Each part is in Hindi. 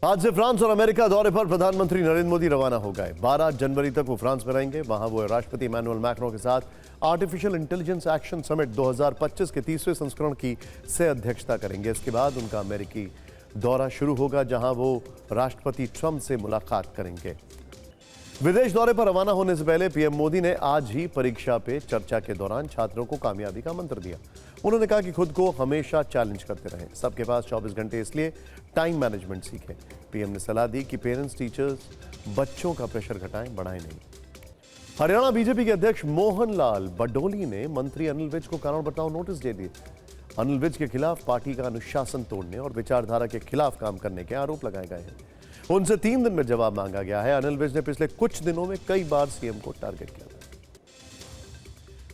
आज से फ्रांस और अमेरिका दौरे पर प्रधानमंत्री नरेंद्र मोदी रवाना हो गए। 12 जनवरी तक वो फ्रांस में रहेंगे। वहां वो राष्ट्रपति इमैनुअल मैक्रों के साथ आर्टिफिशियल इंटेलिजेंस एक्शन समिट 2025 के 30वें संस्करण की से अध्यक्षता करेंगे। इसके बाद उनका अमेरिकी दौरा शुरू होगा, जहां वो राष्ट्रपति ट्रंप से मुलाकात करेंगे। विदेश दौरे पर रवाना होने से पहले पीएम मोदी ने आज ही परीक्षा पे चर्चा के दौरान छात्रों को कामयाबी का मंत्र दिया। उन्होंने कहा कि खुद को हमेशा चैलेंज करते रहें, सबके पास 24 घंटे, इसलिए टाइम मैनेजमेंट सीखें। पीएम ने सलाह दी कि पेरेंट्स, टीचर्स बच्चों का प्रेशर घटाएं, बढ़ाएं नहीं। हरियाणा बीजेपी के अध्यक्ष मोहन लाल बडोली ने मंत्री अनिल विज को कारण बताओ नोटिस दे दिए। अनिल विज के खिलाफ पार्टी का अनुशासन तोड़ने और विचारधारा के खिलाफ काम करने के आरोप लगाए गए हैं। उनसे 3 दिन में जवाब मांगा गया है। अनिल विज ने पिछले कुछ दिनों में कई बार सीएम को टारगेट किया था।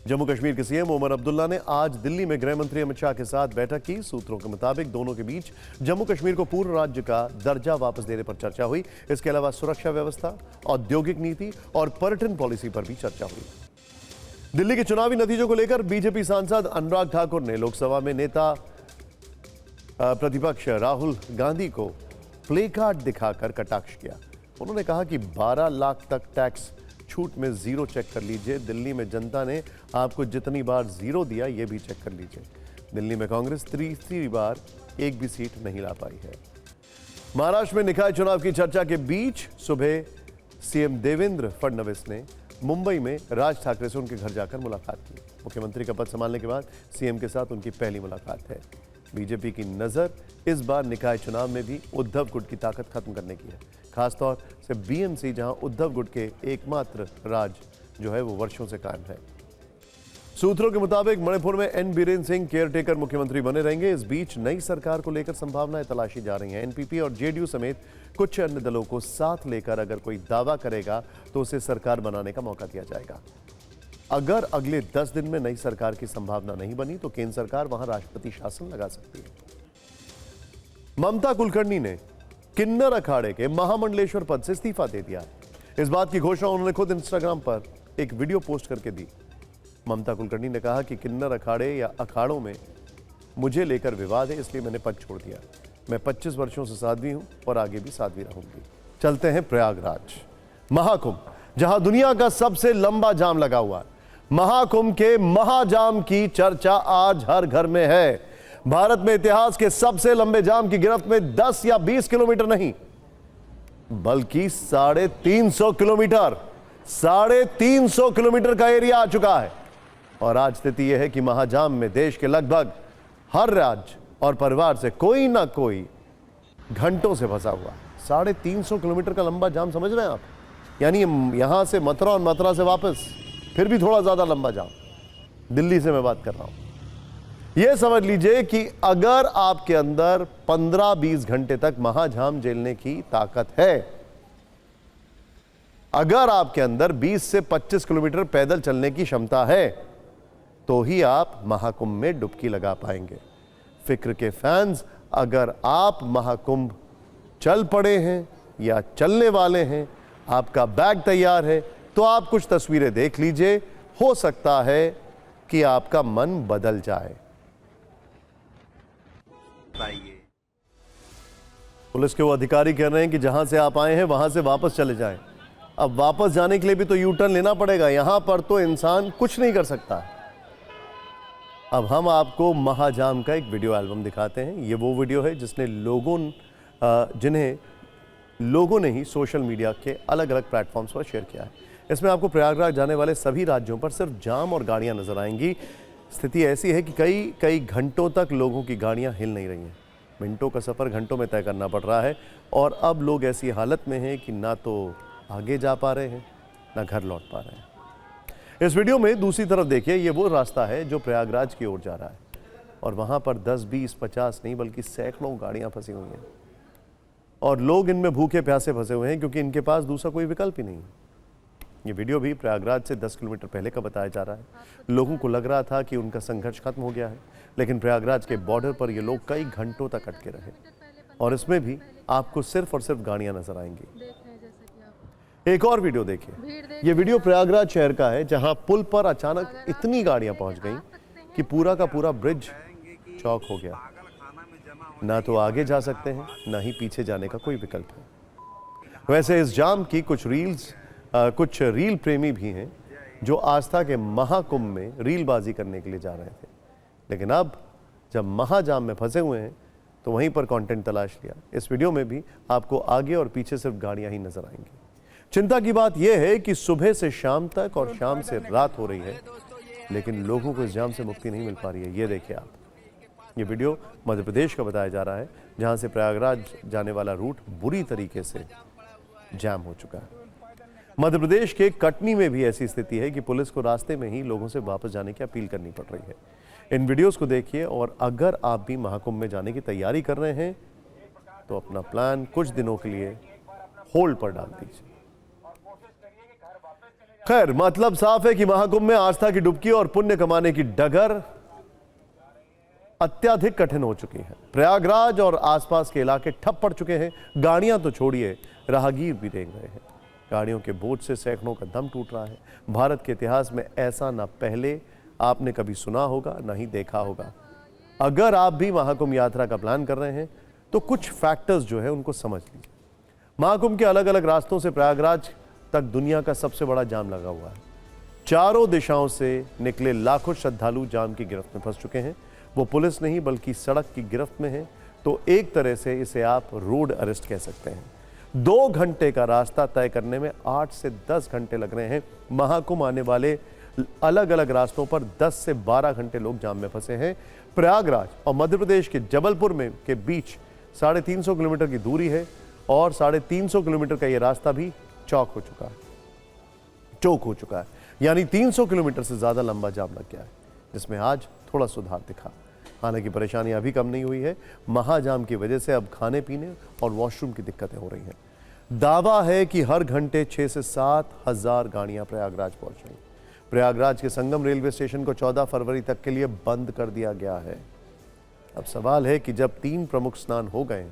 जम्मू कश्मीर के सीएम उमर अब्दुल्ला ने आज दिल्ली में गृह मंत्री अमित शाह के साथ बैठक की। सूत्रों के मुताबिक दोनों के बीच जम्मू कश्मीर को पूर्ण राज्य का दर्जा वापस देने पर चर्चा हुई। इसके अलावा सुरक्षा व्यवस्था, औद्योगिक नीति और पर्यटन पॉलिसी पर भी चर्चा हुई। दिल्ली के चुनावी नतीजों को लेकर बीजेपी सांसद अनुराग ठाकुर ने लोकसभा में नेता प्रतिपक्ष राहुल गांधी को प्ले कार्ड दिखाकर कटाक्ष किया। उन्होंने कहा कि 12 लाख तक टैक्स छूट में जीरो चेक कर लीजिए। दिल्ली में जनता ने आपको जितनी बार जीरो दिया, ये भी चेक कर लीजिए। दिल्ली में कांग्रेस तीसरी बार एक भी सीट नहीं ला पाई है। महाराष्ट्र में निकाय चुनाव की चर्चा के बीच सुबह सीएम देवेंद्र फडणवीस ने मुंबई में राज ठाकरे से उनके घर जाकर मुलाकात की। मुख्यमंत्री का पद संभालने के बाद सीएम के साथ उनकी पहली मुलाकात है। बीजेपी की नजर इस बार निकाय चुनाव में भी उद्धव गुट की ताकत खत्म करने की है, खासतौर से बीएमसी, जहां उद्धव गुट के एकमात्र राज जो है वो वर्षों से कायम है। सूत्रों के मुताबिक मणिपुर में एन बीरेन सिंह केयरटेकर मुख्यमंत्री बने रहेंगे। इस बीच नई सरकार को लेकर संभावनाएं तलाशी जा रही हैं। एनपीपी और जेडीयू समेत कुछ अन्य दलों को साथ लेकर अगर कोई दावा करेगा तो उसे सरकार बनाने का मौका दिया जाएगा। अगर अगले 10 दिन में नई सरकार की संभावना नहीं बनी तो केंद्र सरकार वहां राष्ट्रपति शासन लगा सकती है। ममता कुलकर्णी ने किन्नर अखाड़े के महामंडलेश्वर पद से इस्तीफा दे दिया। इस बात की घोषणा उन्होंने खुद इंस्टाग्राम पर एक वीडियो पोस्ट करके दी। ममता कुलकर्णी ने कहा कि किन्नर अखाड़े या अखाड़ों में मुझे लेकर विवाद है, इसलिए मैंने पद छोड़ दिया। मैं 25 वर्षों से साध्वी हूं और आगे भी साध्वी रहूंगी। चलते हैं प्रयागराज। महाकुंभ, जहां दुनिया का सबसे लंबा जाम लगा हुआ है। महाकुंभ के महाजाम की चर्चा आज हर घर में है। भारत में इतिहास के सबसे लंबे जाम की गिरफ्त में 10 या 20 किलोमीटर नहीं, बल्कि 350 किलोमीटर 350 किलोमीटर का एरिया आ चुका है। और आज स्थिति यह है कि महाजाम में देश के लगभग हर राज्य और परिवार से कोई ना कोई घंटों से फंसा हुआ है। 350 किलोमीटर का लंबा जाम, समझ रहे हैं आप? यानी यहां से मथुरा और मथुरा से वापस फिर भी थोड़ा ज्यादा लंबा जाम। दिल्ली से मैं बात कर रहा हूं। यह समझ लीजिए कि अगर आपके अंदर 15-20 घंटे तक महाजाम झेलने की ताकत है, अगर आपके अंदर 20 से 25 किलोमीटर पैदल चलने की क्षमता है, तो ही आप महाकुंभ में डुबकी लगा पाएंगे। फिक्र के फैंस, अगर आप महाकुंभ चल पड़े हैं या चलने वाले हैं, आपका बैग तैयार है, तो आप कुछ तस्वीरें देख लीजिए। हो सकता है कि आपका मन बदल जाए। पुलिस के वो अधिकारी कह रहे हैं कि जहां से आप आए हैं वहां से वापस चले जाएं। अब वापस जाने के लिए भी तो यू टर्न लेना पड़ेगा। यहां पर तो इंसान कुछ नहीं कर सकता। अब हम आपको महाजाम का एक वीडियो एल्बम दिखाते हैं। ये वो वीडियो है जिन्हें लोगों ने ही सोशल मीडिया के अलग अलग प्लेटफॉर्म्स पर शेयर किया है। इसमें आपको प्रयागराज जाने वाले सभी राज्यों पर सिर्फ जाम और गाड़ियां नजर आएंगी। स्थिति ऐसी है कि कई घंटों तक लोगों की गाड़ियां हिल नहीं रही हैं। मिनटों का सफ़र घंटों में तय करना पड़ रहा है और अब लोग ऐसी हालत में हैं कि ना तो आगे जा पा रहे हैं, ना घर लौट पा रहे हैं। इस वीडियो में दूसरी तरफ देखिए, ये वो रास्ता है जो प्रयागराज की ओर जा रहा है और वहाँ पर 10, 20, 50 नहीं बल्कि सैकड़ों गाड़ियाँ फंसी हुई हैं और लोग इनमें भूखे प्यासे फंसे हुए हैं, क्योंकि इनके पास दूसरा कोई विकल्प ही नहीं है। ये वीडियो भी प्रयागराज से 10 किलोमीटर पहले का बताया जा रहा है। लोगों को लग रहा था कि उनका संघर्ष खत्म हो गया है, लेकिन प्रयागराज के बॉर्डर पर ये लोग कई घंटों तक अटके रहे और इसमें भी आपको सिर्फ और सिर्फ गाड़ियां नजर आएंगी। एक और वीडियो देखिए। ये वीडियो प्रयागराज शहर का है, जहां पुल पर अचानक इतनी गाड़ियां पहुंच गईं कि पूरा का पूरा ब्रिज चौक हो गया। ना तो आगे जा सकते हैं, ना ही पीछे जाने का कोई विकल्प है। वैसे इस जाम की कुछ रील प्रेमी भी हैं जो आस्था के महाकुंभ में रीलबाजी करने के लिए जा रहे थे, लेकिन अब जब महाजाम में फंसे हुए हैं तो वहीं पर कंटेंट तलाश लिया। इस वीडियो में भी आपको आगे और पीछे सिर्फ गाड़ियां ही नजर आएंगी। चिंता की बात यह है कि सुबह से शाम तक और शाम से रात हो रही है, लेकिन लोगों को इस जाम से मुक्ति नहीं मिल पा रही है। ये देखिए आप, ये वीडियो मध्य प्रदेश का बताया जा रहा है, जहां से प्रयागराज जाने वाला रूट बुरी तरीके से जाम हो चुका है। मध्य प्रदेश के कटनी में भी ऐसी स्थिति है कि पुलिस को रास्ते में ही लोगों से वापस जाने की अपील करनी पड़ रही है। इन वीडियोस को देखिए और अगर आप भी महाकुंभ में जाने की तैयारी कर रहे हैं तो अपना प्लान कुछ दिनों के लिए होल्ड पर डाल दीजिए। खैर, मतलब साफ है कि महाकुंभ में आस्था की डुबकी और पुण्य कमाने की डगर अत्यधिक कठिन हो चुकी है। प्रयागराज और आसपास के इलाके ठप पड़ चुके हैं। गाड़ियां तो छोड़िए, राहगीर भी रेंग रहे हैं। गाड़ियों के बोझ से सैकड़ों का दम टूट रहा है। भारत के इतिहास में ऐसा ना पहले आपने कभी सुना होगा, ना ही देखा होगा। अगर आप भी महाकुंभ यात्रा का प्लान कर रहे हैं तो कुछ फैक्टर्स जो है उनको समझ लीजिए। महाकुंभ के अलग अलग रास्तों से प्रयागराज तक दुनिया का सबसे बड़ा जाम लगा हुआ है। चारों दिशाओं से निकले लाखों श्रद्धालु जाम की गिरफ्त में फंस चुके हैं। वो पुलिस नहीं बल्कि सड़क की गिरफ्त में है, तो एक तरह से इसे आप रोड अरेस्ट कह सकते हैं। 2 घंटे का रास्ता तय करने में 8 से 10 घंटे लग रहे हैं। महाकुंभ आने वाले अलग अलग रास्तों पर 10 से 12 घंटे लोग जाम में फंसे हैं। प्रयागराज और मध्य प्रदेश के जबलपुर में के बीच 350 किलोमीटर की दूरी है और 350 किलोमीटर का यह रास्ता भी चौक हो चुका है, यानी 300 किलोमीटर से ज्यादा लंबा जाम लग गया है, जिसमें आज थोड़ा सुधार दिखा। हालांकि परेशानी अभी कम नहीं हुई है। महाजाम की वजह से अब खाने पीने और वॉशरूम की दिक्कतें हो रही हैं। दावा है कि हर घंटे 6 से 7 हजार गाड़ियां प्रयागराज पहुंच रही। प्रयागराज के संगम रेलवे स्टेशन को 14 फरवरी तक के लिए बंद कर दिया गया है। अब सवाल है कि जब 3 प्रमुख स्नान हो गए,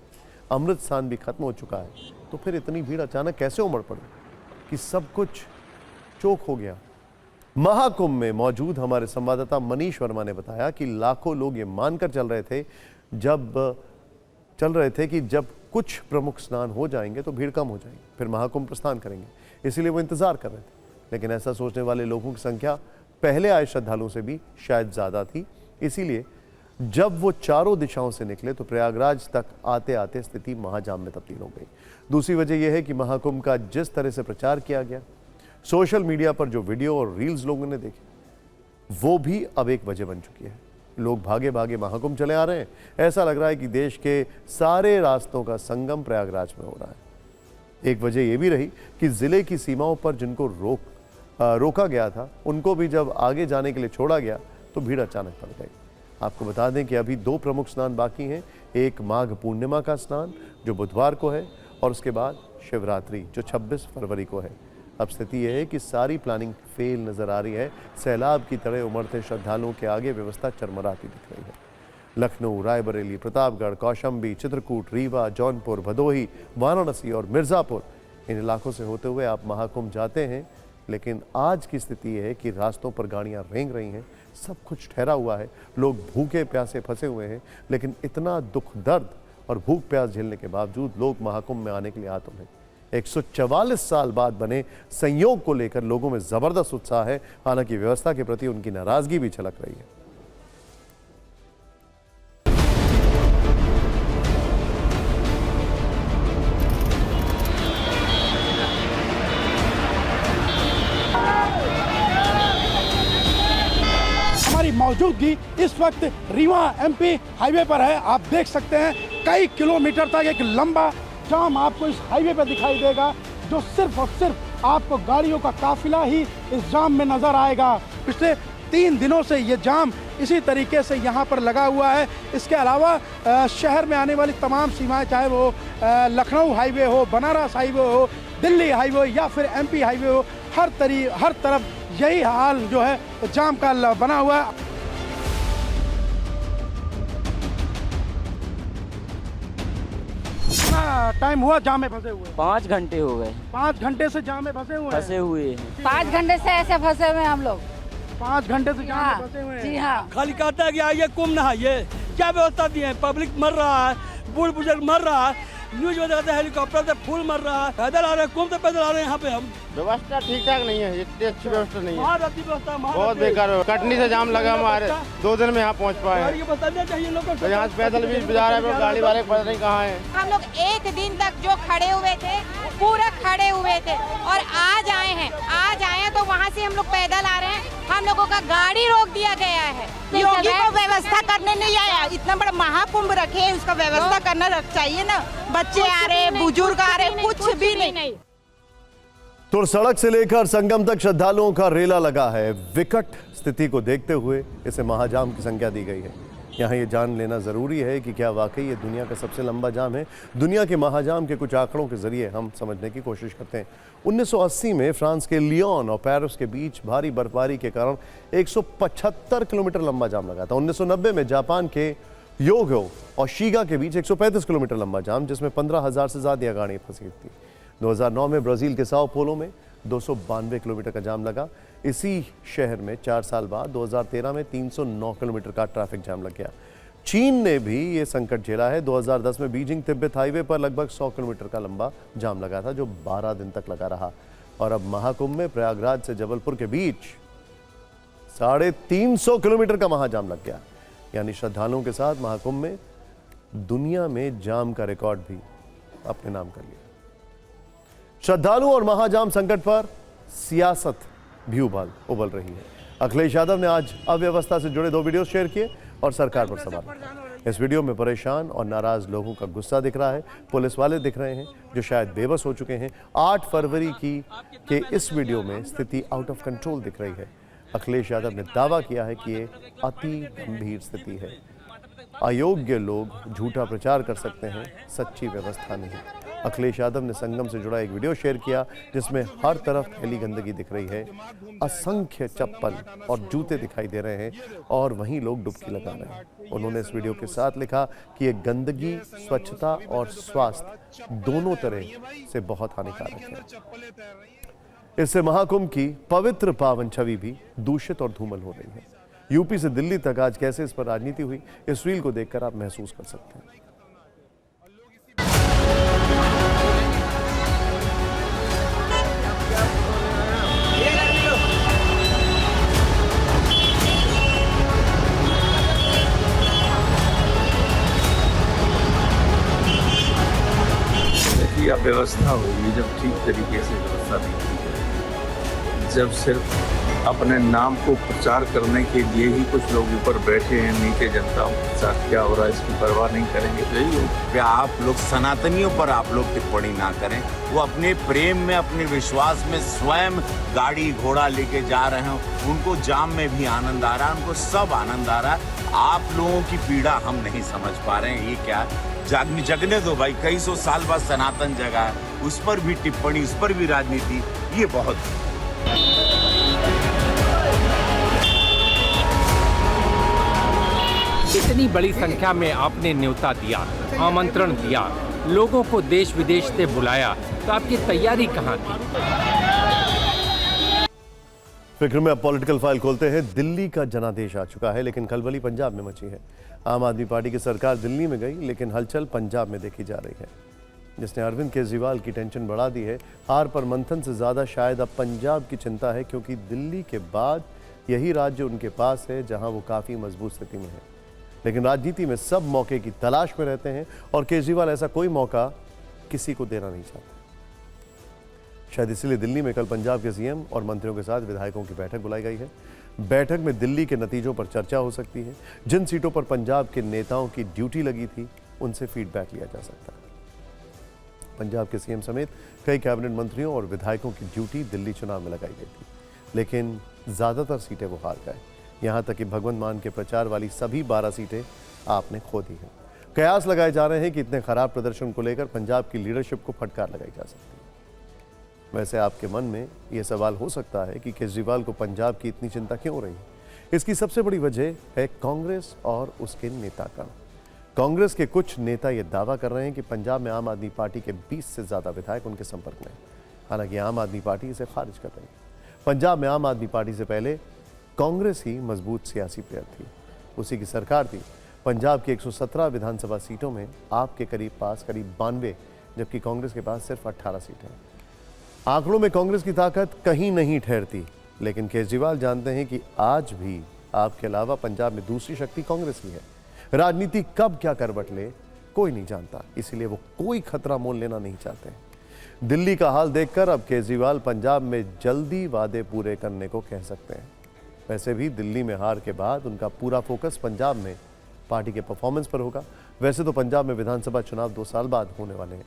अमृत स्नान भी खत्म हो चुका है, तो फिर इतनी भीड़ अचानक कैसे उमड़ पड़ी कि सब कुछ चोक हो गया। महाकुंभ में मौजूद हमारे संवाददाता मनीष वर्मा ने बताया कि लाखों लोग ये मानकर चल रहे थे कि जब कुछ प्रमुख स्नान हो जाएंगे तो भीड़ कम हो जाएगी, फिर महाकुंभ प्रस्थान करेंगे, इसीलिए वो इंतजार कर रहे थे। लेकिन ऐसा सोचने वाले लोगों की संख्या पहले आए श्रद्धालुओं से भी शायद ज्यादा थी। इसीलिए जब वो चारों दिशाओं से निकले तो प्रयागराज तक आते आते स्थिति महाजाम में तब्दील हो गई। दूसरी वजह यह है कि महाकुंभ का जिस तरह से प्रचार किया गया, सोशल मीडिया पर जो वीडियो और रील्स लोगों ने देखे, वो भी अब एक वजह बन चुकी है। लोग भागे भागे महाकुंभ चले आ रहे हैं। ऐसा लग रहा है कि देश के सारे रास्तों का संगम प्रयागराज में हो रहा है। एक वजह यह भी रही कि जिले की सीमाओं पर जिनको रोका गया था, उनको भी जब आगे जाने के लिए छोड़ा गया तो भीड़ अचानक पड़ गई। आपको बता दें कि अभी 2 प्रमुख स्नान बाकी हैं। एक माघ पूर्णिमा का स्नान जो बुधवार को है, और उसके बाद शिवरात्रि जो 26 फरवरी को है। अब स्थिति यह है कि सारी प्लानिंग फेल नजर आ रही है। सैलाब की तरह उमड़ते श्रद्धालुओं के आगे व्यवस्था चरमराती दिख रही है। लखनऊ, रायबरेली, प्रतापगढ़, कौशाम्बी, चित्रकूट, रीवा, जौनपुर, भदोही, वाराणसी और मिर्जापुर, इन इलाकों से होते हुए आप महाकुंभ जाते हैं। लेकिन आज की स्थिति यह है कि रास्तों पर गाड़ियां रेंग रही हैं, सब कुछ ठहरा हुआ है, लोग भूखे प्यासे फंसे हुए हैं। लेकिन इतना दुख दर्द और भूख प्यास झेलने के बावजूद लोग महाकुंभ में आने के लिए आ तुले। 144 साल बाद बने संयोग को लेकर लोगों में जबरदस्त उत्साह है। हालांकि व्यवस्था के प्रति उनकी नाराजगी भी झलक रही है। हमारी मौजूदगी इस वक्त रीवा एमपी हाईवे पर है। आप देख सकते हैं कई किलोमीटर तक एक लंबा जाम आपको इस हाईवे पर दिखाई देगा, जो सिर्फ और सिर्फ आपको गाड़ियों का काफिला ही इस जाम में नजर आएगा। पिछले 3 दिनों से ये जाम इसी तरीके से यहाँ पर लगा हुआ है। इसके अलावा शहर में आने वाली तमाम सीमाएं, चाहे वो लखनऊ हाईवे हो, बनारस हाईवे हो, दिल्ली हाईवे हो या फिर एमपी हाईवे हो, हर तरफ यही हाल जो है जाम का बना हुआ है। टाइम हुआ जाम में फंसे हुए? 5 घंटे हो गए। 5 घंटे से जाम में फंसे हुए हैं? 5 घंटे से ऐसे फंसे हुए हैं हम लोग। 5 घंटे से जाम में फंसे हुए हैं? जी हाँ। खाली कहता है कि आइए कुंभ नहाइए, क्या व्यवस्था दी है? पब्लिक मर रहा है, बूढ़ बुजुर्ग मर रहा है, न्यूज में दिखाते हैं हेलीकॉप्टर से फूल मर रहा है, पैदल आ रहे हैं, घूमते पैदल आ रहे हैं यहाँ पे हम। व्यवस्था ठीक ठाक नहीं है, इतनी अच्छी व्यवस्था नहीं है, महारथी व्यवस्था बहुत बेकार। कटनी से जाम लगा, हमारे 2 दिन में यहाँ पहुँच पाए गाड़ी को बताना चाहिए लोगों को। तो यहाँ से पैदल भी जा रहे हैं, गाड़ी वाले पता नहीं कहाँ है। हम लोग एक दिन तक जो खड़े हुए थे पूरा खड़े हुए थे और आज आए हैं तो वहाँ से हम लोग पैदल आ रहे हैं। हम लोगों का गाड़ी रोक दिया गया है। योगी को व्यवस्था करने नहीं आया, इतना बड़ा महाकुंभ रखे उसका व्यवस्था करना चाहिए ना। बच्चे आ रहे, बुजुर्ग आ रहे, कुछ भी नहीं। तो सड़क से लेकर संगम तक श्रद्धालुओं का रेला लगा है। विकट स्थिति को देखते हुए इसे महाजाम की संज्ञा दी गई है। यहाँ ये जान लेना ज़रूरी है कि क्या वाकई ये दुनिया का सबसे लंबा जाम है। दुनिया के महाजाम के कुछ आंकड़ों के जरिए हम समझने की कोशिश करते हैं। 1980 में फ्रांस के लियोन और पेरिस के बीच भारी बर्फबारी के कारण 175 किलोमीटर लंबा जाम लगा था। 1990 में जापान के योगो और शीगा के बीच 135 किलोमीटर लंबा जाम, जिसमें 15,000 से ज़्यादा गाड़ियाँ फंसी थी। 2009 में ब्राज़ील के साओ पोलो में 292 किलोमीटर का जाम लगा। इसी शहर में 4 साल बाद 2013 में 309 किलोमीटर का ट्रैफिक जाम लग गया। चीन ने भी ये संकट झेला है। 2010 में बीजिंग तिब्बत हाईवे पर लगभग 100 किलोमीटर का लंबा जाम लगा था, जो 12 दिन तक लगा रहा। और अब महाकुंभ में प्रयागराज से जबलपुर के बीच 350 किलोमीटर का महाजाम लग गया। यानी श्रद्धालुओं के साथ महाकुंभ में दुनिया में जाम का रिकॉर्ड भी अपने नाम कर लिया। श्रद्धालु और महाजाम संकट पर सियासत भी उबल रही है। अखिलेश यादव ने आज अव्यवस्था से जुड़े 2 वीडियो शेयर किए और सरकार पर सवाल किए। इस वीडियो में परेशान और नाराज लोगों का गुस्सा दिख रहा है। पुलिस वाले दिख रहे हैं जो शायद बेबस हो चुके हैं। 8 फरवरी के इस वीडियो में स्थिति आउट ऑफ कंट्रोल दिख रही है। अखिलेश यादव ने दावा किया है कि ये अति गंभीर स्थिति है। अयोग्य लोग झूठा प्रचार कर सकते हैं, सच्ची व्यवस्था नहीं। अखिलेश यादव ने संगम से जुड़ा एक वीडियो शेयर किया जिसमें हर तरफ फैली गंदगी दिख रही है। असंख्य चप्पल और जूते दिखाई दे रहे हैं और वहीं लोग डुबकी लगा रहे हैं। उन्होंने इस वीडियो के साथ लिखा कि ये गंदगी स्वच्छता और स्वास्थ्य दोनों तरह से बहुत हानिकारक है। इससे महाकुंभ की पवित्र पावन छवि भी दूषित और धूमल हो रही है। यूपी से दिल्ली तक आज कैसे इस पर राजनीति हुई, इस रील को देखकर आप महसूस कर सकते हैं। व्यवस्था होगी जब ठीक तरीके से व्यवस्था नहीं की जाएगी। जब सिर्फ अपने नाम को प्रचार करने के लिए ही कुछ लोग ऊपर बैठे हैं, नीचे जनता के साथ क्या हो रहा है इसकी परवाह नहीं करेंगे तो यही होगा। आप लोग सनातनियों पर आप लोग टिप्पणी ना करें। वो अपने प्रेम में, अपने विश्वास में स्वयं गाड़ी घोड़ा लेके जा रहे हैं, उनको जाम में भी आनंद आ रहा है, उनको सब आनंद आ रहा है। आप लोगों की पीड़ा हम नहीं समझ पा रहे हैं। ये क्या जगने दो भाई, कई 100 साल बाद सनातन जगह है, उस पर भी टिप्पणी, उस पर भी राजनीति, ये बहुत। इतनी बड़ी संख्या में आपने न्योता दिया, आमंत्रण दिया, लोगों को देश विदेश से बुलाया, तो आपकी तैयारी कहाँ थी? फिक्र में अब पॉलिटिकल फाइल खोलते हैं। दिल्ली का जनादेश आ चुका है, लेकिन खलबली पंजाब में मची है। आम आदमी पार्टी की सरकार दिल्ली में गई, लेकिन हलचल पंजाब में देखी जा रही है, जिसने अरविंद केजरीवाल की टेंशन बढ़ा दी है। हार पर मंथन से ज़्यादा शायद अब पंजाब की चिंता है, क्योंकि दिल्ली के बाद यही राज्य उनके पास है जहां वो काफ़ी मजबूत स्थिति में है। लेकिन राजनीति में सब मौके की तलाश में रहते हैं और केजरीवाल ऐसा कोई मौका किसी को देना नहीं चाहते। शायद इसलिए दिल्ली में कल पंजाब के सीएम और मंत्रियों के साथ विधायकों की बैठक बुलाई गई है। बैठक में दिल्ली के नतीजों पर चर्चा हो सकती है। जिन सीटों पर पंजाब के नेताओं की ड्यूटी लगी थी, उनसे फीडबैक लिया जा सकता है। पंजाब के सीएम समेत कई कैबिनेट मंत्रियों और विधायकों की ड्यूटी दिल्ली चुनाव में लगाई गई थी, लेकिन ज़्यादातर सीटें वो हार गए। यहाँ तक कि भगवंत मान के प्रचार वाली सभी 12 सीटें आपने खो दी हैं। कयास लगाए जा रहे हैं कि इतने खराब प्रदर्शन को लेकर पंजाब की लीडरशिप को फटकार लगाई जा सकती है। वैसे आपके मन में ये सवाल हो सकता है कि केजरीवाल को पंजाब की इतनी चिंता क्यों रही? इसकी सबसे बड़ी वजह है कांग्रेस और उसके नेतागण। कांग्रेस के कुछ नेता ये दावा कर रहे हैं कि पंजाब में आम आदमी पार्टी के 20 से ज़्यादा विधायक उनके संपर्क में हैं। हालांकि आम आदमी पार्टी इसे खारिज कर रही है। पंजाब में आम आदमी पार्टी से पहले कांग्रेस ही मजबूत सियासी प्लेयर थी, उसी की सरकार थी। पंजाब की 117 विधानसभा सीटों में आपके करीब 92, जबकि कांग्रेस के पास सिर्फ 18 सीटें हैं। आंकड़ों में कांग्रेस की ताकत कहीं नहीं ठहरती, लेकिन केजरीवाल जानते हैं कि आज भी आपके अलावा पंजाब में दूसरी शक्ति कांग्रेस ही है। राजनीति कब क्या करवट ले कोई नहीं जानता, इसीलिए वो कोई खतरा मोल लेना नहीं चाहते। दिल्ली का हाल देखकर अब केजरीवाल पंजाब में जल्दी वादे पूरे करने को कह सकते हैं। वैसे भी दिल्ली में हार के बाद उनका पूरा फोकस पंजाब में पार्टी के परफॉर्मेंस पर होगा। वैसे तो पंजाब में विधानसभा चुनाव 2 साल बाद होने वाले हैं,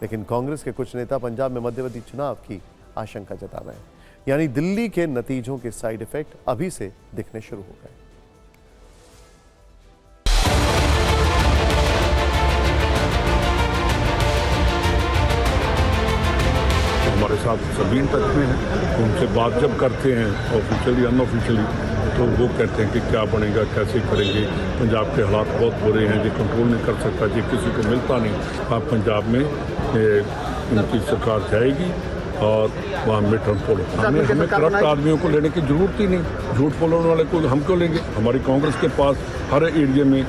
लेकिन कांग्रेस के कुछ नेता पंजाब में मध्यवर्ती चुनाव की आशंका जता रहे हैं, यानी दिल्ली के नतीजों के साइड इफेक्ट अभी से दिखने शुरू हो गए। हमारे साथ सभी टच में हैं, उनसे बात जब करते हैं ऑफिशियली अनऑफिशियली, तो वो कहते हैं कि क्या बनेगा, कैसे करेंगे। पंजाब के हालात बहुत बुरे हैं, ये कंट्रोल नहीं कर सकता, ये किसी को मिलता नहीं। आप पंजाब में उनकी सरकार जाएगी और वहाँ मिड टर्म पोल। हमें करप्ट आदमियों को लेने की जरूरत ही नहीं, झूठ बोलने वाले को हम क्यों लेंगे। हमारी कांग्रेस के पास हर एरिया में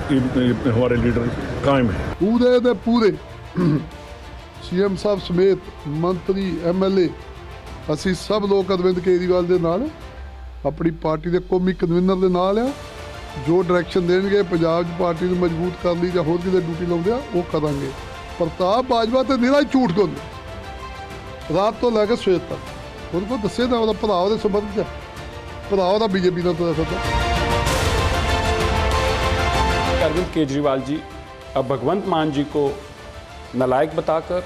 हमारे लीडर कायम है। पूरे दे पूरे सीएम साहब समेत मंत्री MLA ਅਸੀਂ सब लोग अरविंद केजरीवाल ਦੇ ਨਾਲ अपनी पार्टी के कौमी कन्वीनर ਦੇ ਨਾਲ ਆ। जो डायरैक्शन देंगे पंजाब पार्टी ਨੂੰ मजबूत कर ली ਜਾਂ ਹੋਰ ਕਿਤੇ ਡਿਊਟੀ ਲਾਉਂਦੇ ਆ ਉਹ ਕਰਾਂਗੇ। प्रताप बाजवा तो निरा झूठ बोलते रात तो लैके सवेर तक। उनको दसे ना वो भरा के संबंध च भरा वो बीजेपी का तुरा फिरदा। अरविंद केजरीवाल जी अब भगवंत मान जी को नालायक बताकर,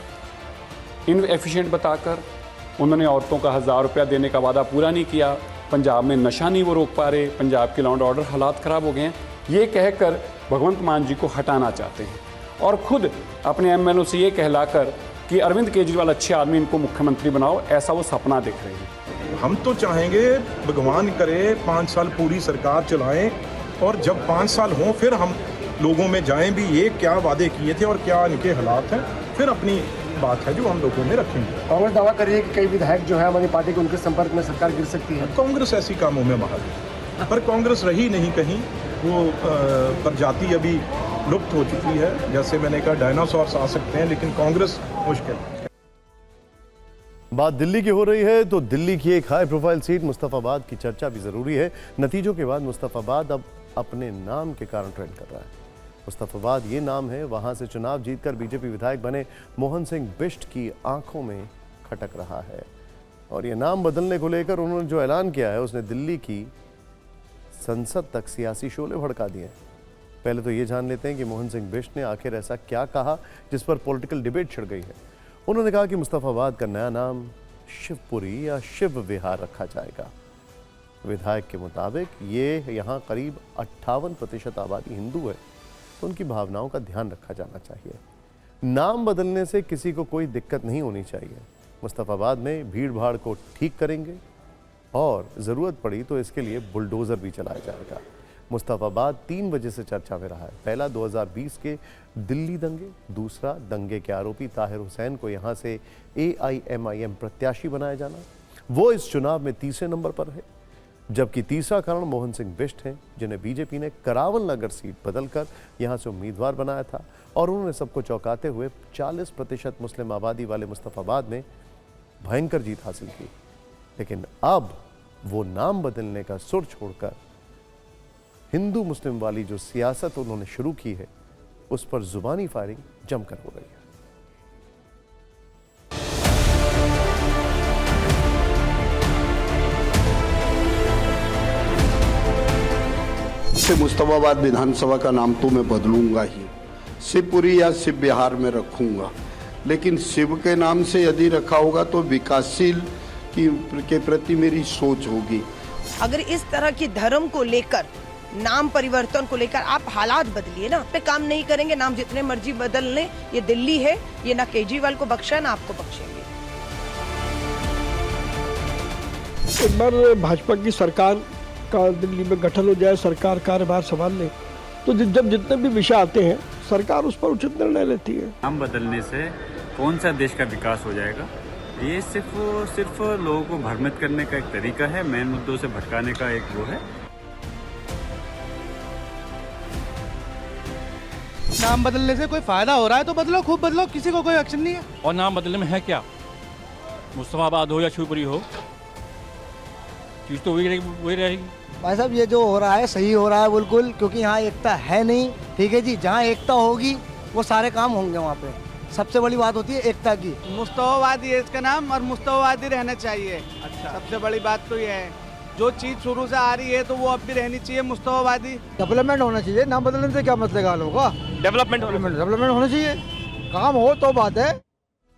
इनएफिशिएंट बताकर, उन्होंने औरतों का 1000 रुपया देने का वादा पूरा नहीं किया, पंजाब में नशा नहीं वो रोक पा रहे, पंजाब के लॉ एंड ऑर्डर हालात ख़राब हो गए हैं, ये कहकर भगवंत मान जी को हटाना चाहते हैं और खुद अपने MLO से ये कहलाकर कि अरविंद केजरीवाल अच्छे आदमी, इनको मुख्यमंत्री बनाओ, ऐसा वो सपना देख रहे हैं। हम तो चाहेंगे भगवान करे 5 साल पूरी सरकार चलाएं और जब 5 साल हों फिर हम लोगों में जाएं भी ये क्या वादे किए थे और क्या इनके हालात हैं, फिर अपनी बात है जो हम लोगों में रखेंगे। कांग्रेस दावा कर रही है कि कई विधायक जो है हमारी पार्टी के उनके संपर्क में सरकार गिर सकती है। कांग्रेस ऐसी कामों में माहिर है, पर कांग्रेस रही नहीं कहीं, वो प्रजाति अभी लुप्त हो चुकी है। जैसे मैंने कहा डायनासोर्स आ सकते हैं लेकिन कांग्रेस मुश्किल। बात दिल्ली की हो रही है तो दिल्ली की एक हाई प्रोफाइल सीट मुस्तफाबाद की चर्चा भी जरूरी है। नतीजों के बाद मुस्तफाबाद अब अपने नाम के कारण ट्रेंड कर रहा है। मुस्तफाबाद ये नाम है, वहां से चुनाव जीतकर बीजेपी विधायक बने मोहन सिंह बिष्ट की आंखों में खटक रहा है और ये नाम बदलने को लेकर उन्होंने जो ऐलान किया है उसने दिल्ली की संसद तक सियासी शोले भड़का दिए। पहले तो ये जान लेते हैं कि मोहन सिंह बिष्ट ने आखिर ऐसा क्या कहा जिस पर पॉलिटिकल डिबेट छिड़ गई है। उन्होंने कहा कि मुस्तफाबाद का नया नाम शिवपुरी या शिव विहार रखा जाएगा। विधायक के मुताबिक ये यहाँ करीब 58% आबादी हिंदू है, तो उनकी भावनाओं का ध्यान रखा जाना चाहिए। नाम बदलने से किसी को कोई दिक्कत नहीं होनी चाहिए। मुस्तफाबाद में भीड़ भाड़ को ठीक करेंगे और ज़रूरत पड़ी तो इसके लिए बुलडोज़र भी चलाया जाएगा। मुस्तफाबाद 3 वजह से चर्चा में रहा है। पहला 2020 के दिल्ली दंगे, दूसरा दंगे के आरोपी ताहिर हुसैन को यहाँ से AIMIM प्रत्याशी बनाया जाना, वो इस चुनाव में तीसरे नंबर पर है, जबकि तीसरा कारण मोहन सिंह बिष्ट हैं जिन्हें बीजेपी ने करावल नगर सीट बदलकर यहाँ से उम्मीदवार बनाया था और उन्होंने सबको चौंकाते हुए 40% मुस्लिम आबादी वाले मुस्तफाबाद में भयंकर जीत हासिल की। लेकिन अब वो नाम बदलने का सुर छोड़कर हिंदू मुस्लिम वाली जो सियासत उन्होंने शुरू की है उस पर जुबानी फायरिंग जमकर हो रही है। मुस्तफाबाद विधानसभा का नाम तो मैं बदलूंगा ही, शिवपुरी या शिव विहार में रखूंगा, लेकिन शिव के नाम से यदि रखा होगा तो विकासशील के प्रति मेरी सोच होगी। अगर इस तरह की धर्म को लेकर, नाम परिवर्तन को लेकर आप हालात बदलिए ना, पे काम नहीं करेंगे, नाम जितने मर्जी बदल लें, ये दिल्ली है, ये ना केजरीवाल को बख्शा ना आपको बख्शेंगे। एक बार भाजपा की सरकार का दिल्ली में गठन हो जाए, सरकार कार्यभार संभाल ले, तो जब जितने भी विषय आते हैं सरकार उस पर उचित निर्णय लेती है। नाम बदलने से कौन सा देश का विकास हो जाएगा? ये सिर्फ लोगों को भ्रमित करने का एक तरीका है, मेन मुद्दों से भटकाने का एक वो है। नाम बदलने से कोई फायदा हो रहा है तो बदलो, खूब बदलो, किसी को कोई एक्शन नहीं है। और नाम बदलने में है क्या? मुस्तफाबाद हो या शिवपुरी हो, चीज तो वही रहेगी। भाई साहब ये जो हो रहा है सही हो रहा है बिल्कुल, क्योंकि यहाँ एकता है नहीं। ठीक है जी, जहाँ एकता होगी वो सारे काम होंगे। वहाँ पे सबसे बड़ी बात होती है एकता की। मुस्तफाबादी है इसका नाम, और मुस्तफाबादी रहना चाहिए। अच्छा, सबसे बड़ी बात तो ये है, जो चीज शुरू से आ रही है तो वो अब भी रहनी चाहिए मुस्तफाबादी। डेवलपमेंट होना चाहिए, नाम बदलने से क्या मतलब होगा? डेवलपमेंट होना चाहिए, काम हो तो बात है।